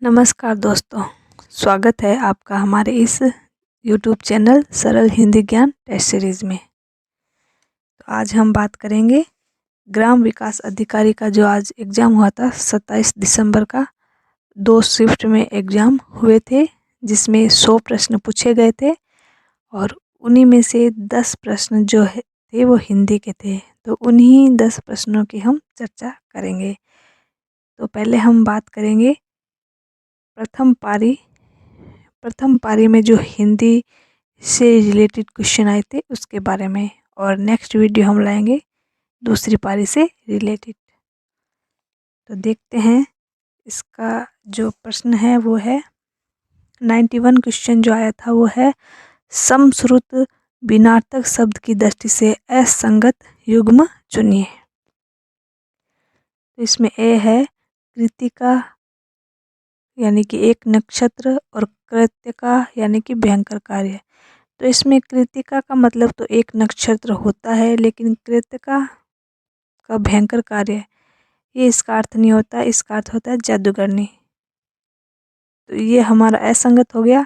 नमस्कार दोस्तों, स्वागत है आपका हमारे इस YouTube चैनल सरल हिंदी ज्ञान टेस्ट सीरीज़ में। तो आज हम बात करेंगे ग्राम विकास अधिकारी का जो आज एग्ज़ाम हुआ था 27 दिसंबर का। 2 शिफ्ट में एग्ज़ाम हुए थे जिसमें 100 प्रश्न पूछे गए थे और उन्हीं में से 10 प्रश्न जो है थे वो हिंदी के थे। तो उन्हीं 10 प्रश्नों की हम चर्चा करेंगे। तो पहले हम बात करेंगे प्रथम पारी में जो हिंदी से रिलेटेड क्वेश्चन आए थे उसके बारे में, और नेक्स्ट वीडियो हम लाएंगे दूसरी पारी से रिलेटेड। तो देखते हैं इसका जो प्रश्न है वो है 91 क्वेश्चन जो आया था वो है समश्रुत विनार्थक शब्द की दृष्टि से असंगत युग्म चुनिए। तो इसमें ए है कृतिका यानी कि एक नक्षत्र और कृत्यका यानी कि भयंकर कार्य। तो इसमें कृतिका का मतलब तो एक नक्षत्र होता है, लेकिन कृत्यका का भयंकर कार्य ये इसका अर्थ नहीं होता, इसका अर्थ होता है जादूगरनी। तो ये हमारा असंगत हो गया।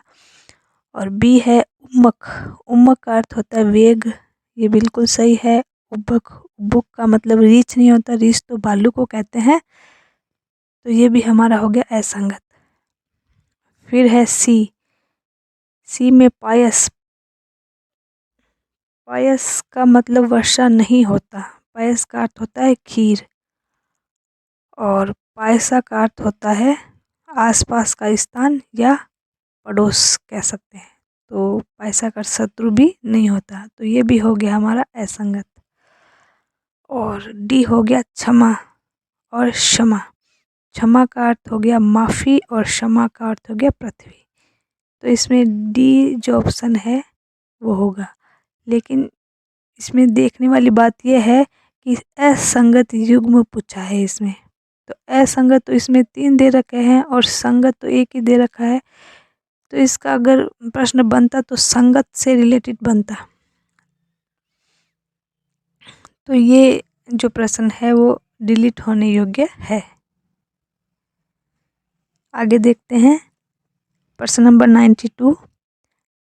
और बी है उम्मक। उम्मक का अर्थ होता है वेग, ये बिल्कुल सही है। उब्बुक का मतलब रीछ नहीं होता, रीछ तो भालू को कहते हैं। तो ये भी हमारा हो गया असंगत। फिर है सी। सी में पायस। पायस का मतलब वर्षा नहीं होता, पायस का अर्थ होता है खीर। और पायसा का अर्थ होता है आसपास का स्थान या पड़ोस कह सकते हैं। तो पायसा का शत्रु भी नहीं होता, तो ये भी हो गया हमारा असंगत। और डी हो गया क्षमा और क्षमा। क्षमा का अर्थ हो गया माफ़ी और क्षमा का अर्थ हो गया पृथ्वी। तो इसमें डी जो ऑप्शन है वो होगा। लेकिन इसमें देखने वाली बात यह है कि असंगत युग्म पूछा है इसमें। तो असंगत तो इसमें 3 दे रखे हैं और संगत तो एक ही दे रखा है। तो इसका अगर प्रश्न बनता तो संगत से रिलेटेड बनता। तो ये जो प्रश्न है वो डिलीट होने योग्य है। आगे देखते हैं प्रश्न नंबर 92।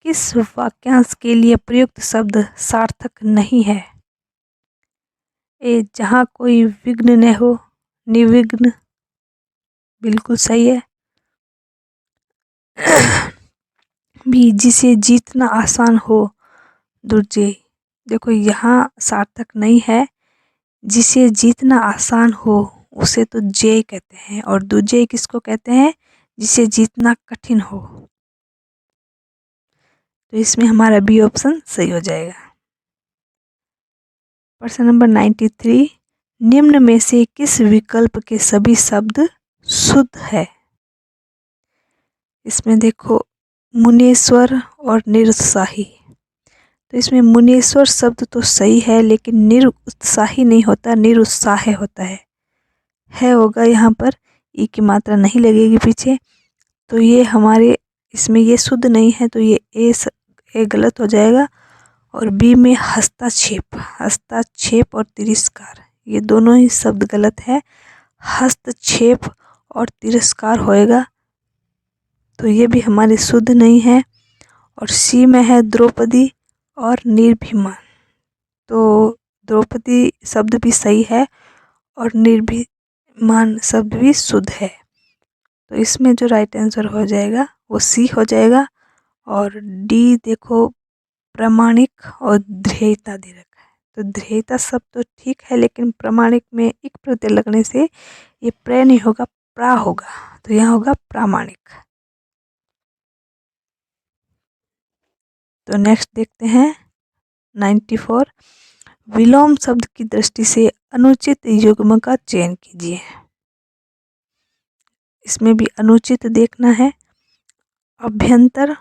किस वाक्यांश के लिए प्रयुक्त शब्द सार्थक नहीं है? ए जहाँ कोई विघ्न न हो, निर्विघ्न, बिल्कुल सही है। भी जिसे जीतना आसान हो, दुर्जय। देखो यहाँ सार्थक नहीं है। जिसे जीतना आसान हो उसे तो जय कहते हैं, और दुर्जय किसको कहते हैं? जिसे जीतना कठिन हो। तो इसमें हमारा बी ऑप्शन सही हो जाएगा। प्रश्न नंबर 93। निम्न में से किस विकल्प के सभी शब्द शुद्ध है? इसमें देखो मुनेश्वर और निरुत्साही। तो इसमें मुनेश्वर शब्द तो सही है, लेकिन निरुत्साही नहीं होता, निरुत्साह होता है होगा यहाँ पर। ई की मात्रा नहीं लगेगी पीछे। तो ये हमारे इसमें ये शुद्ध नहीं है, तो ये ए गलत हो जाएगा। और बी में हस्तक्षेप और तिरस्कार, ये दोनों ही शब्द गलत है। हस्तक्षेप और तिरस्कार होएगा, तो ये भी हमारी शुद्ध नहीं है। और सी में है द्रौपदी और निर्भिमान। तो द्रौपदी शब्द भी सही है और निर्भिमान शब्द भी शुद्ध है। तो इसमें जो राइट आंसर हो जाएगा वो सी हो जाएगा। और डी देखो प्रामाणिक और ध्येयता दे रखा है। तो ध्येयता शब्द तो ठीक है, लेकिन प्रामाणिक में एक प्रत्यय लगने से ये प्र नहीं होगा, प्रा होगा। तो यहाँ होगा प्रामाणिक। तो नेक्स्ट देखते हैं 94। विलोम शब्द की दृष्टि से अनुचित युग्म का चयन कीजिए। इसमें भी अनुचित देखना है। अभ्यंतर,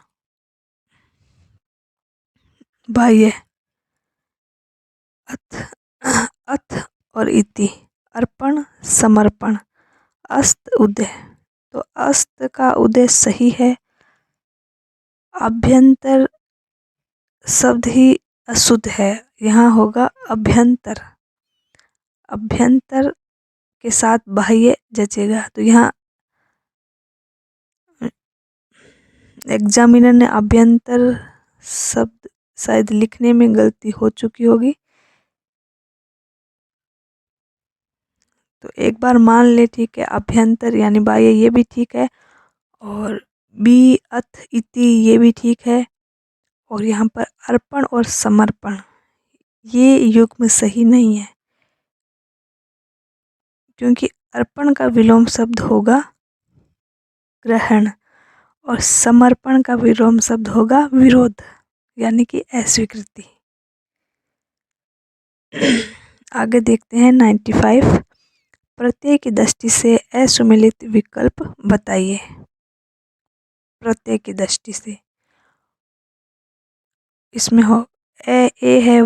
बाह्य, अथ और इति, अर्पण, समर्पण, अस्त, उदय। तो अस्त का उदय सही है। अभ्यंतर शब्द ही अशुद्ध है, यहाँ होगा अभ्यंतर। अभ्यंतर के साथ बाह्य जचेगा, तो यहाँ एग्जामिनर ने अभ्यंतर शब्द शायद लिखने में गलती हो चुकी होगी, तो एक बार मान ले, ठीक है। अभ्यंतर यानी बाह्य, ये भी ठीक है। और बी अथ इति, ये भी ठीक है। और यहाँ पर अर्पण और समर्पण, ये युग्म सही नहीं है, क्योंकि अर्पण का विलोम शब्द होगा ग्रहण और समर्पण का विलोम शब्द होगा विरोध, यानी कि अस्वीकृति। आगे देखते हैं 95। प्रत्यय की दृष्टि से असुमेलित विकल्प बताइए। प्रत्यय की दृष्टि से इसमें हो ए है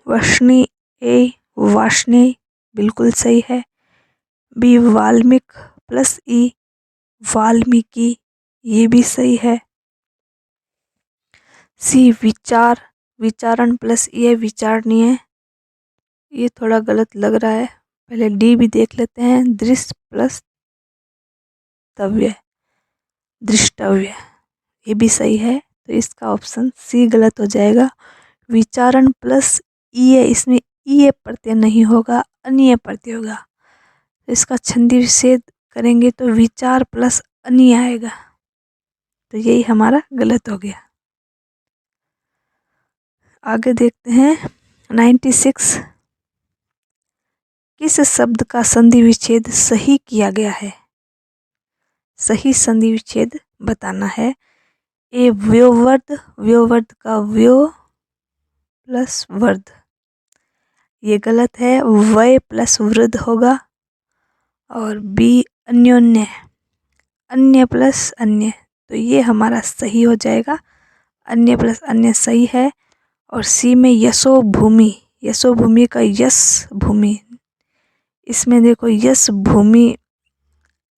वष्णी, ए वाष्णी, बिल्कुल सही है। बी वाल्मीक प्लस ई, वाल्मीकि, ये भी सही है। सी विचार, विचारण प्लस ये विचारणीय, ये थोड़ा गलत लग रहा है। पहले डी भी देख लेते हैं। दृश्य प्लस तव्य, दृष्टव्य, ये भी सही है। तो इसका ऑप्शन सी गलत हो जाएगा। विचारण प्लस ईय, इसमें ईय प्रत्यय नहीं होगा, अनीय प्रत्यय होगा। तो इसका छंदी विच्छेद करेंगे तो विचार प्लस अनीय आएगा, तो यही हमारा गलत हो गया। आगे देखते हैं 96। किस शब्द का संधि विच्छेद सही किया गया है? सही संधि विच्छेद बताना है। ए व्योवर्ध, व्योवर्ध का व्यो प्लस वर्ध, ये गलत है, वय प्लस वृद्ध होगा। और बी अन्योन्य, अन्य प्लस अन्य, तो ये हमारा सही हो जाएगा। अन्य प्लस अन्य सही है। और सी में यशो भूमि, यशो भूमि का यश भूमि, इसमें देखो यश भूमि,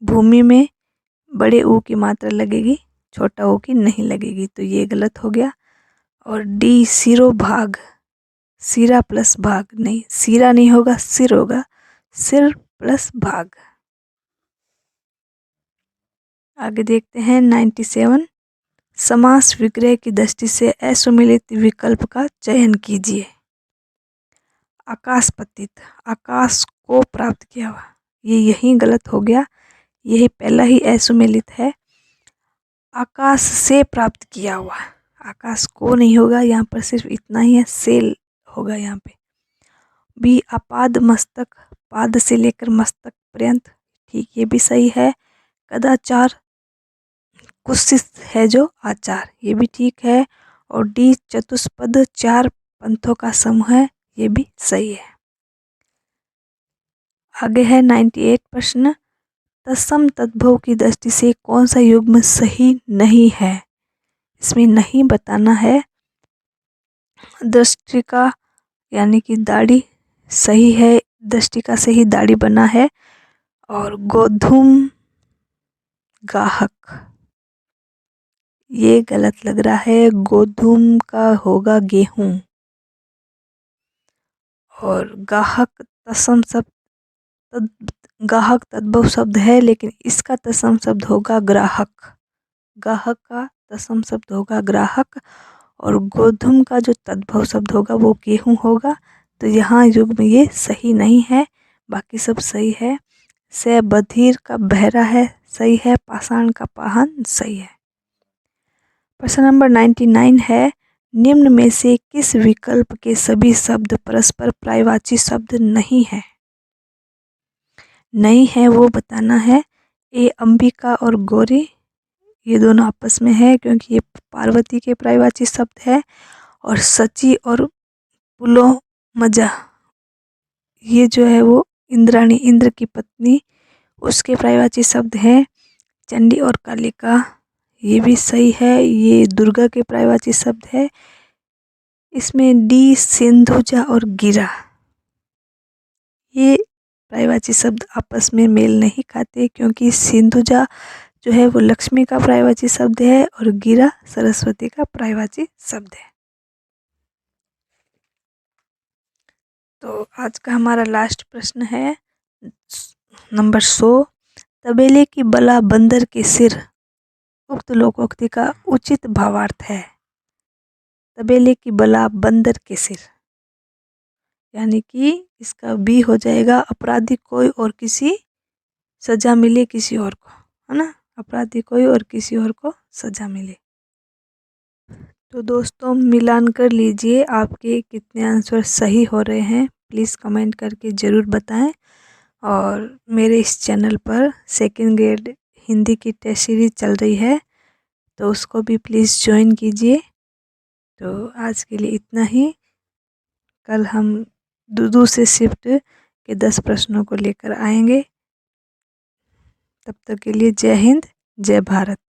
भूमि में बड़े ऊ की मात्रा लगेगी, छोटा ऊ की नहीं लगेगी, तो ये गलत हो गया। और डी सिरो भाग, सिरा प्लस भाग, नहीं, सिरा नहीं होगा, सिर होगा, सिर प्लस भाग। आगे देखते हैं 97। समास विग्रह की दृष्टि से असुमेलित विकल्प का चयन कीजिए। आकाश पतित, आकाश को प्राप्त किया हुआ, ये यही गलत हो गया, यही पहला ही असुमेलित है। आकाश से प्राप्त किया हुआ, आकाश को नहीं होगा, यहाँ पर सिर्फ इतना ही है, सेल होगा यहाँ पे। बी अपाद मस्तक, पाद से लेकर मस्तक पर्यंत, ठीक, ये भी सही है। कदाचार कुत्सित है जो आचार, ये भी ठीक है। और डी चतुष्पद, चार पंथों का समूह है, ये भी सही है। आगे है 98 प्रश्न। तत्सम तद्भव की दृष्टि से कौन सा युग्म सही नहीं है? इसमें नहीं बताना है। दृष्टिका यानी कि दाढ़ी सही है, दृष्टिका से ही दाढ़ी बना है। और गोधूम गाहक, ये गलत लग रहा है, गोधूम का होगा गेहूं। और गाहक तत्सम शब्द, गाहक तद्भव शब्द है, लेकिन इसका तत्सम शब्द होगा ग्राहक। गाहक का तत्सम शब्द होगा ग्राहक। और गोधूम का जो तद्भव शब्द होगा वो गेहूं होगा। तो यहाँ युग्म ये सही नहीं है, बाकी सब सही है। से बधिर का बहरा है, सही है। पाषाण का पाहन सही है। प्रश्न नंबर 99 है। निम्न में से किस विकल्प के सभी शब्द परस्पर पर्यायवाची शब्द नहीं है? नहीं है वो बताना है। ए अंबिका और गौरी, ये दोनों आपस में है, क्योंकि ये पार्वती के पर्यायवाची शब्द है। और सची और पुलोमजा, ये जो है वो इंद्राणी, इंद्र की पत्नी, उसके पर्यायवाची शब्द है। चंडी और कालिका, ये भी सही है, ये दुर्गा के पर्यायवाची शब्द है। इसमें डी सिंधुजा और गिरा, ये पर्यायवाची शब्द आपस में मेल नहीं खाते, क्योंकि सिंधुजा जो है वो लक्ष्मी का पर्यायवाची शब्द है और गिरा सरस्वती का पर्यायवाची शब्द है। तो आज का हमारा लास्ट प्रश्न है नंबर 100। तबेले की बला बंदर के सिर उक्त लोकोक्ति का उचित भावार्थ है। तबेले की बला बंदर के सिर, यानी कि इसका बी हो जाएगा अपराधी कोई और किसी सजा मिले किसी और को, है ना, अपराधी कोई और किसी और को सजा मिले। तो दोस्तों मिलान कर लीजिए आपके कितने आंसर सही हो रहे हैं, प्लीज़ कमेंट करके ज़रूर बताएं। और मेरे इस चैनल पर सेकंड ग्रेड हिंदी की टेस्ट सीरीज चल रही है, तो उसको भी प्लीज़ ज्वाइन कीजिए। तो आज के लिए इतना ही। कल हम दूसरे शिफ्ट के 10 प्रश्नों को लेकर आएंगे। तब तक के लिए जय हिंद, जय भारत।